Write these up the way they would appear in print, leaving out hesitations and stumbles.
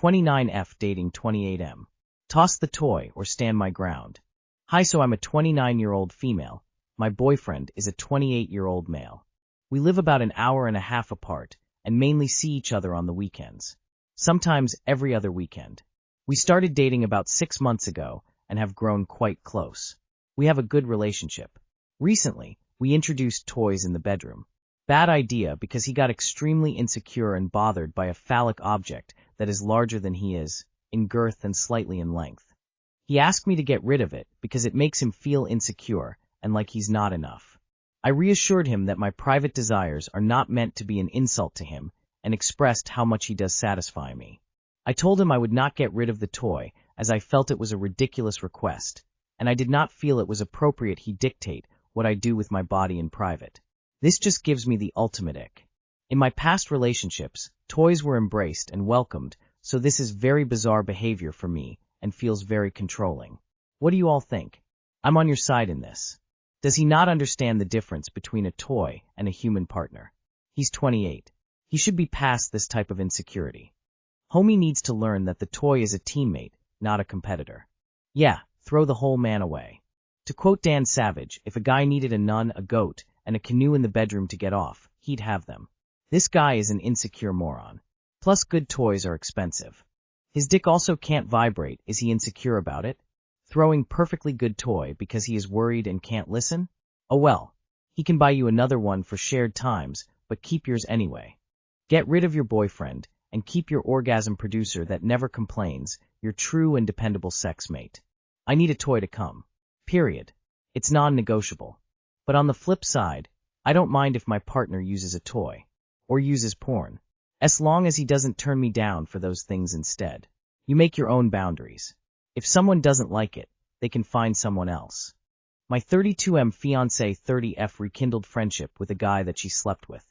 29F dating 28M. Toss the toy or stand my ground. Hi, so I'm a 29-year-old female. My boyfriend is a 28-year-old male. We live about an hour and a half apart and mainly see each other on the weekends. Sometimes every other weekend. We started dating about 6 months ago and have grown quite close. We have a good relationship. Recently, we introduced toys in the bedroom. Bad idea because he got extremely insecure and bothered by a phallic object that is larger than he is, in girth and slightly in length. He asked me to get rid of it because it makes him feel insecure and like he's not enough. I reassured him that my private desires are not meant to be an insult to him and expressed how much he does satisfy me. I told him I would not get rid of the toy as I felt it was a ridiculous request, and I did not feel it was appropriate he dictate what I do with my body in private. This just gives me the ultimate ick. In my past relationships, toys were embraced and welcomed, so this is very bizarre behavior for me and feels very controlling. What do you all think? I'm on your side in this. Does he not understand the difference between a toy and a human partner? He's 28. He should be past this type of insecurity. Homie needs to learn that the toy is a teammate, not a competitor. Yeah, throw the whole man away. To quote Dan Savage, if a guy needed a nun, a goat, and a canoe in the bedroom to get off, he'd have them. This guy is an insecure moron. Plus, good toys are expensive. His dick also can't vibrate. Is he insecure about it? Throwing perfectly good toy because he is worried and can't listen? Oh well, he can buy you another one for shared times, but keep yours anyway. Get rid of your boyfriend and keep your orgasm producer that never complains, your true and dependable sex mate. I need a toy to come. Period. It's non-negotiable. But on the flip side, I don't mind if my partner uses a toy, or uses porn, as long as he doesn't turn me down for those things instead. You make your own boundaries. If someone doesn't like it, they can find someone else. My 32M fiancé 30F rekindled friendship with a guy that she slept with.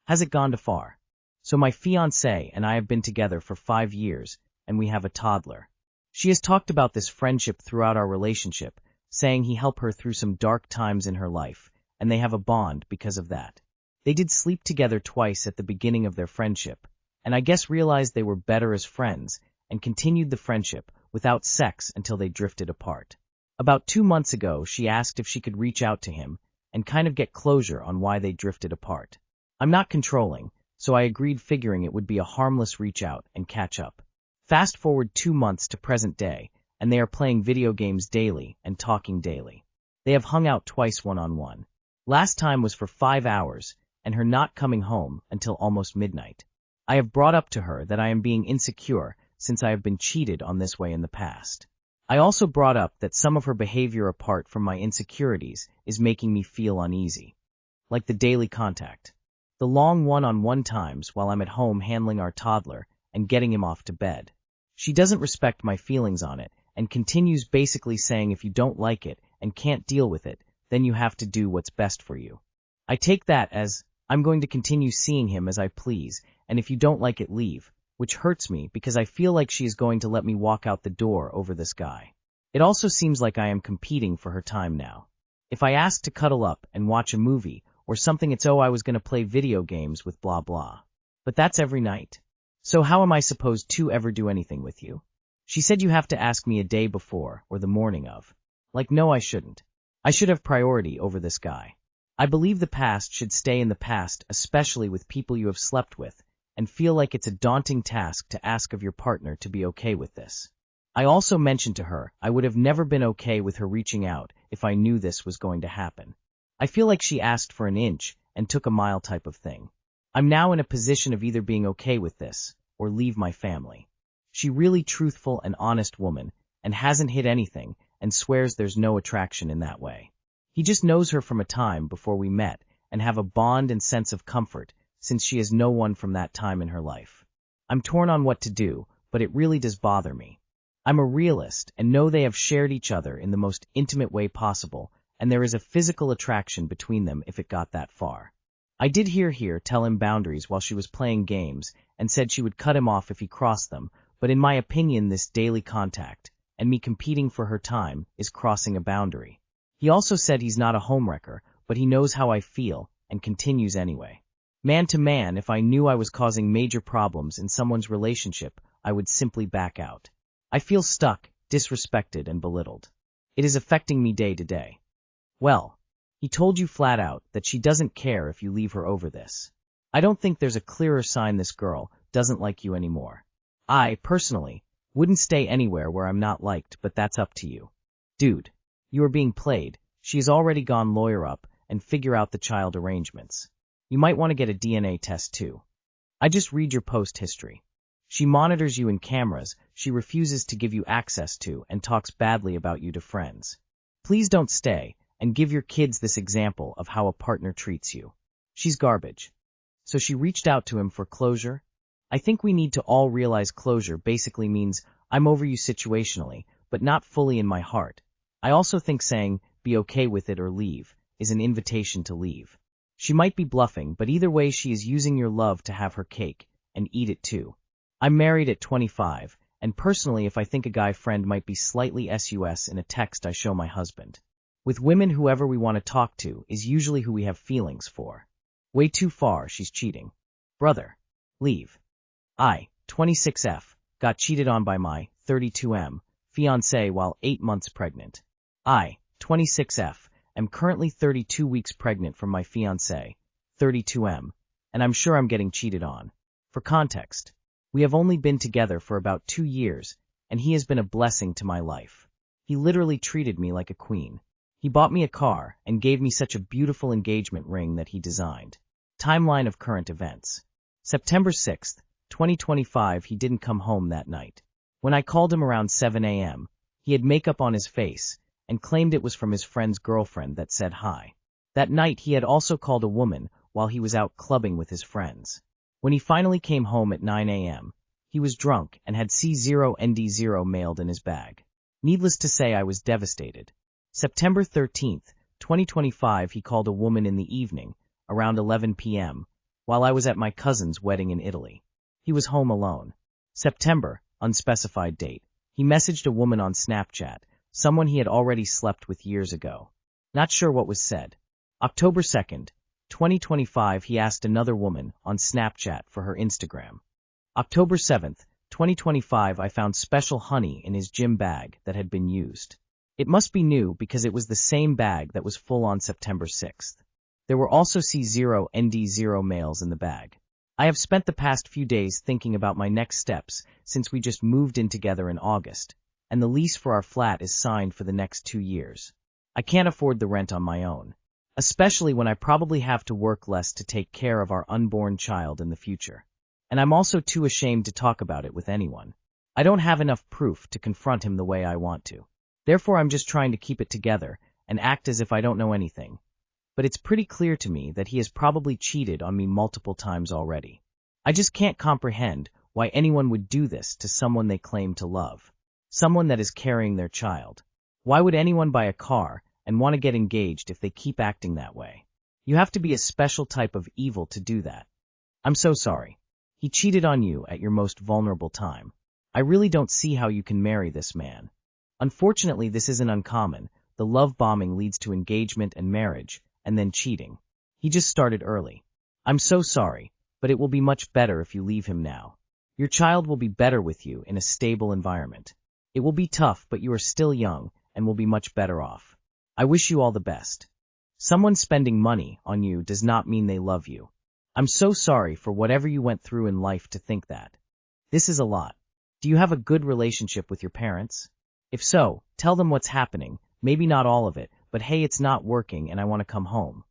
Has it gone too far? So my fiancé and I have been together for 5 years, and we have a toddler. She has talked about this friendship throughout our relationship, saying he helped her through some dark times in her life, and they have a bond because of that. They did sleep together twice at the beginning of their friendship, and I guess realized they were better as friends, and continued the friendship without sex until they drifted apart. About 2 months ago, she asked if she could reach out to him and kind of get closure on why they drifted apart. I'm not controlling, so I agreed, figuring it would be a harmless reach out and catch up. Fast forward 2 months to present day, and they are playing video games daily and talking daily. They have hung out twice one-on-one. Last time was for 5 hours, and her not coming home until almost midnight. I have brought up to her that I am being insecure since I have been cheated on this way in the past. I also brought up that some of her behavior apart from my insecurities is making me feel uneasy. Like the daily contact. The long one-on-one times while I'm at home handling our toddler and getting him off to bed. She doesn't respect my feelings on it and continues basically saying if you don't like it and can't deal with it, then you have to do what's best for you. I take that as, I'm going to continue seeing him as I please, and if you don't like it, leave, which hurts me because I feel like she is going to let me walk out the door over this guy. It also seems like I am competing for her time now. If I ask to cuddle up and watch a movie or something, it's I was going to play video games with blah blah. But that's every night. So how am I supposed to ever do anything with you? She said you have to ask me a day before or the morning of. Like, no, I shouldn't. I should have priority over this guy. I believe the past should stay in the past, especially with people you have slept with, and feel like it's a daunting task to ask of your partner to be okay with this. I also mentioned to her I would have never been okay with her reaching out if I knew this was going to happen. I feel like she asked for an inch and took a mile type of thing. I'm now in a position of either being okay with this or leave my family. She really truthful and honest woman and hasn't hid anything and swears there's no attraction in that way. He just knows her from a time before we met and have a bond and sense of comfort since she has no one from that time in her life. I'm torn on what to do, but it really does bother me. I'm a realist and know they have shared each other in the most intimate way possible, and there is a physical attraction between them if it got that far. I did hear her tell him boundaries while she was playing games and said she would cut him off if he crossed them, but in my opinion this daily contact, and me competing for her time, is crossing a boundary. He also said he's not a homewrecker, but he knows how I feel, and continues anyway. Man to man, if I knew I was causing major problems in someone's relationship, I would simply back out. I feel stuck, disrespected, and belittled. It is affecting me day to day. Well, he told you flat out that she doesn't care if you leave her over this. I don't think there's a clearer sign this girl doesn't like you anymore. I, personally, wouldn't stay anywhere where I'm not liked, but that's up to you. Dude, you are being played. She's already gone lawyer up and figure out the child arrangements. You might want to get a DNA test too. I just read your post history. She monitors you in cameras she refuses to give you access to and talks badly about you to friends. Please don't stay and give your kids this example of how a partner treats you. She's garbage. So she reached out to him for closure? I think we need to all realize closure basically means I'm over you situationally, but not fully in my heart. I also think saying, be okay with it or leave, is an invitation to leave. She might be bluffing, but either way she is using your love to have her cake, and eat it too. I'm married at 25, and personally if I think a guy friend might be slightly sus in a text I show my husband. With women whoever we want to talk to is usually who we have feelings for. Way too far, she's cheating. Brother. Leave. I, 26F, got cheated on by my 32M fiancé while 8 months pregnant. I, 26F, am currently 32 weeks pregnant from my fiancé, 32M, and I'm sure I'm getting cheated on. For context, we have only been together for about 2 years, and he has been a blessing to my life. He literally treated me like a queen. He bought me a car and gave me such a beautiful engagement ring that he designed. Timeline of current events. September 6th, 2025, he didn't come home that night. When I called him around 7 a.m., he had makeup on his face and claimed it was from his friend's girlfriend that said hi. That night he had also called a woman while he was out clubbing with his friends. When he finally came home at 9 a.m., he was drunk and had C0ND0 mailed in his bag. Needless to say, I was devastated. September 13th, 2025, he called a woman in the evening, around 11 p.m., while I was at my cousin's wedding in Italy. He was home alone. September, unspecified date, he messaged a woman on Snapchat, someone he had already slept with years ago. Not sure what was said. October 2nd, 2025, he asked another woman on Snapchat for her Instagram. October 7th, 2025, I found special honey in his gym bag that had been used. It must be new because it was the same bag that was full on September 6th. There were also C0ND0 mails in the bag. I have spent the past few days thinking about my next steps since we just moved in together in August, and the lease for our flat is signed for the next 2 years. I can't afford the rent on my own, especially when I probably have to work less to take care of our unborn child in the future. And I'm also too ashamed to talk about it with anyone. I don't have enough proof to confront him the way I want to. Therefore, I'm just trying to keep it together and act as if I don't know anything. But it's pretty clear to me that he has probably cheated on me multiple times already. I just can't comprehend why anyone would do this to someone they claim to love, someone that is carrying their child. Why would anyone buy a car and want to get engaged if they keep acting that way? You have to be a special type of evil to do that. I'm so sorry. He cheated on you at your most vulnerable time. I really don't see how you can marry this man. Unfortunately, this isn't uncommon. The love bombing leads to engagement and marriage, and then cheating. He just started early. I'm so sorry, but it will be much better if you leave him now. Your child will be better with you in a stable environment. It will be tough, but you are still young and will be much better off. I wish you all the best. Someone spending money on you does not mean they love you. I'm so sorry for whatever you went through in life to think that. This is a lot. Do you have a good relationship with your parents? If so, tell them what's happening, maybe not all of it, but hey, it's not working and I want to come home.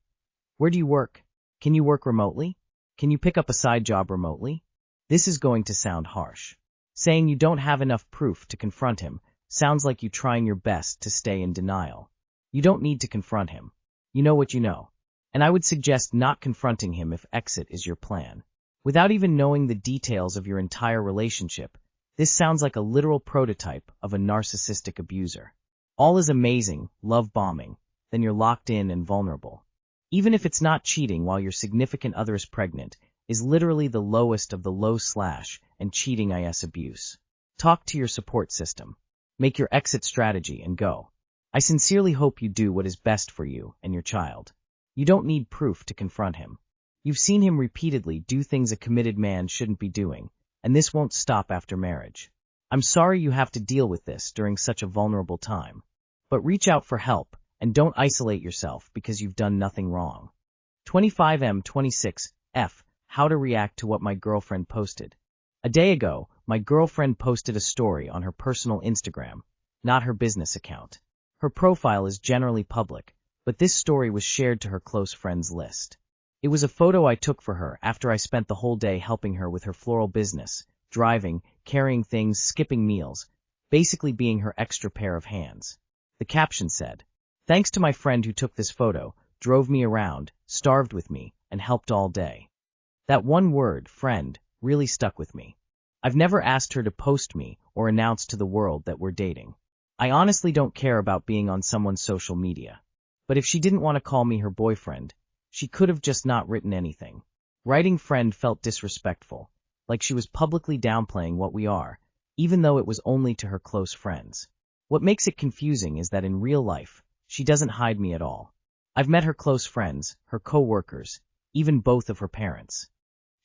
Where do you work? Can you work remotely? Can you pick up a side job remotely? This is going to sound harsh. Saying you don't have enough proof to confront him sounds like you trying your best to stay in denial. You don't need to confront him. You know what you know. And I would suggest not confronting him if exit is your plan. Without even knowing the details of your entire relationship, this sounds like a literal prototype of a narcissistic abuser. All is amazing, love bombing, then you're locked in and vulnerable. Even if it's not cheating while your significant other is pregnant, is literally the lowest of the low / and cheating is abuse. Talk to your support system. Make your exit strategy and go. I sincerely hope you do what is best for you and your child. You don't need proof to confront him. You've seen him repeatedly do things a committed man shouldn't be doing, and this won't stop after marriage. I'm sorry you have to deal with this during such a vulnerable time. But reach out for help, and don't isolate yourself because you've done nothing wrong. 25M26F. How to react to what my girlfriend posted. A day ago, my girlfriend posted a story on her personal Instagram, not her business account. Her profile is generally public, but this story was shared to her close friends list. It was a photo I took for her after I spent the whole day helping her with her floral business, driving, carrying things, skipping meals, basically being her extra pair of hands. The caption said, "Thanks to my friend who took this photo, drove me around, starved with me, and helped all day." That one word, friend, really stuck with me. I've never asked her to post me or announce to the world that we're dating. I honestly don't care about being on someone's social media. But if she didn't want to call me her boyfriend, she could have just not written anything. Writing friend felt disrespectful, like she was publicly downplaying what we are, even though it was only to her close friends. What makes it confusing is that in real life, she doesn't hide me at all. I've met her close friends, her co-workers, even both of her parents.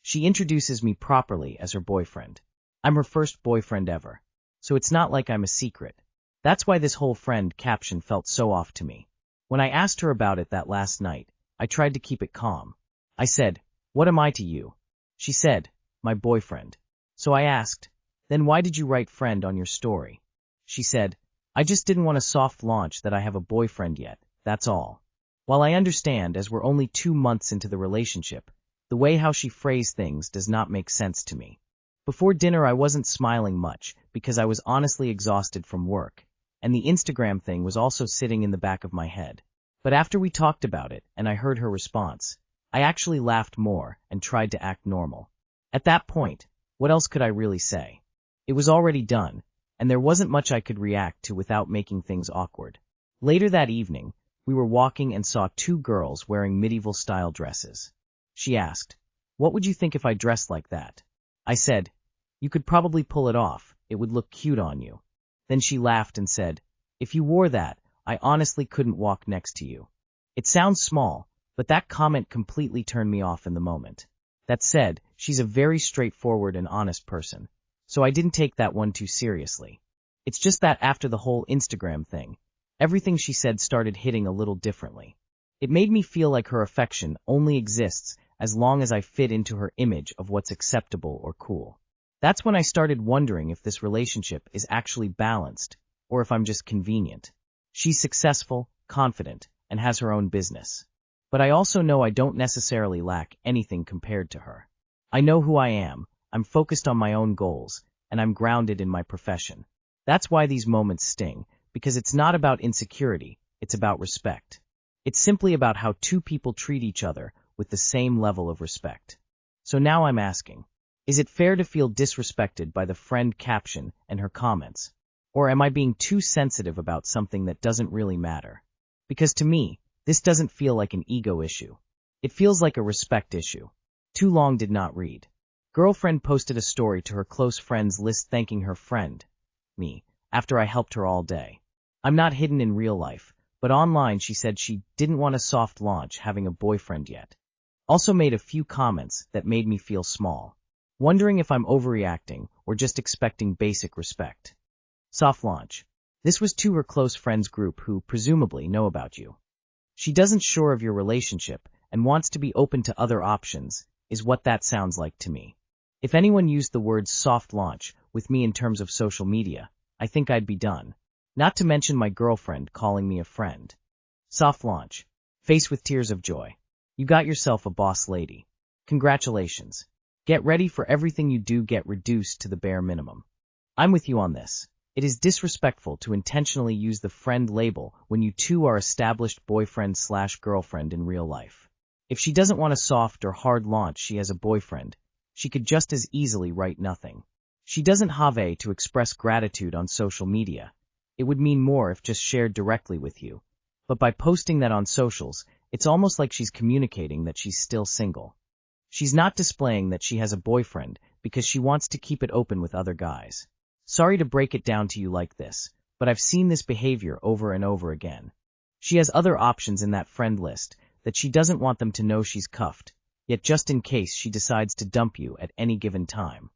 She introduces me properly as her boyfriend. I'm her first boyfriend ever, so it's not like I'm a secret. That's why this whole friend caption felt so off to me. When I asked her about it that last night, I tried to keep it calm. I said, "What am I to you?" She said, "My boyfriend." So I asked, "Then why did you write friend on your story?" She said, "I just didn't want a soft launch that I have a boyfriend yet, that's all." While I understand, as we're only 2 months into the relationship, the way how she phrased things does not make sense to me. Before dinner I wasn't smiling much because I was honestly exhausted from work, and the Instagram thing was also sitting in the back of my head. But after we talked about it and I heard her response, I actually laughed more and tried to act normal. At that point, what else could I really say? It was already done, and there wasn't much I could react to without making things awkward. Later that evening, we were walking and saw 2 girls wearing medieval-style dresses. She asked, "What would you think if I dressed like that?" I said, "You could probably pull it off, it would look cute on you." Then she laughed and said, "If you wore that, I honestly couldn't walk next to you." It sounds small, but that comment completely turned me off in the moment. That said, she's a very straightforward and honest person, so I didn't take that one too seriously. It's just that after the whole Instagram thing, everything she said started hitting a little differently. It made me feel like her affection only exists as long as I fit into her image of what's acceptable or cool. That's when I started wondering if this relationship is actually balanced, or if I'm just convenient. She's successful, confident, and has her own business. But I also know I don't necessarily lack anything compared to her. I know who I am, I'm focused on my own goals, and I'm grounded in my profession. That's why these moments sting, because it's not about insecurity, it's about respect. It's simply about how 2 people treat each other with the same level of respect. So now I'm asking, is it fair to feel disrespected by the friend caption and her comments? Or am I being too sensitive about something that doesn't really matter? Because to me, this doesn't feel like an ego issue. It feels like a respect issue. Too long did not read. Girlfriend posted a story to her close friends list thanking her friend, me, after I helped her all day. I'm not hidden in real life, but online she said she didn't want a soft launch having a boyfriend yet. Also made a few comments that made me feel small, wondering if I'm overreacting or just expecting basic respect. Soft launch. This was to her close friends group who presumably know about you. She doesn't sure of your relationship and wants to be open to other options, is what that sounds like to me. If anyone used the words soft launch with me in terms of social media, I think I'd be done. Not to mention my girlfriend calling me a friend. Soft launch. Face with tears of joy. You got yourself a boss lady. Congratulations. Get ready for everything you do get reduced to the bare minimum. I'm with you on this. It is disrespectful to intentionally use the friend label when you 2 are established boyfriend/girlfriend in real life. If she doesn't want a soft or hard launch she has a boyfriend, she could just as easily write nothing. She doesn't have to express gratitude on social media. It would mean more if just shared directly with you. But by posting that on socials, it's almost like she's communicating that she's still single. She's not displaying that she has a boyfriend because she wants to keep it open with other guys. Sorry to break it down to you like this, but I've seen this behavior over and over again. She has other options in that friend list that she doesn't want them to know she's cuffed, yet just in case she decides to dump you at any given time.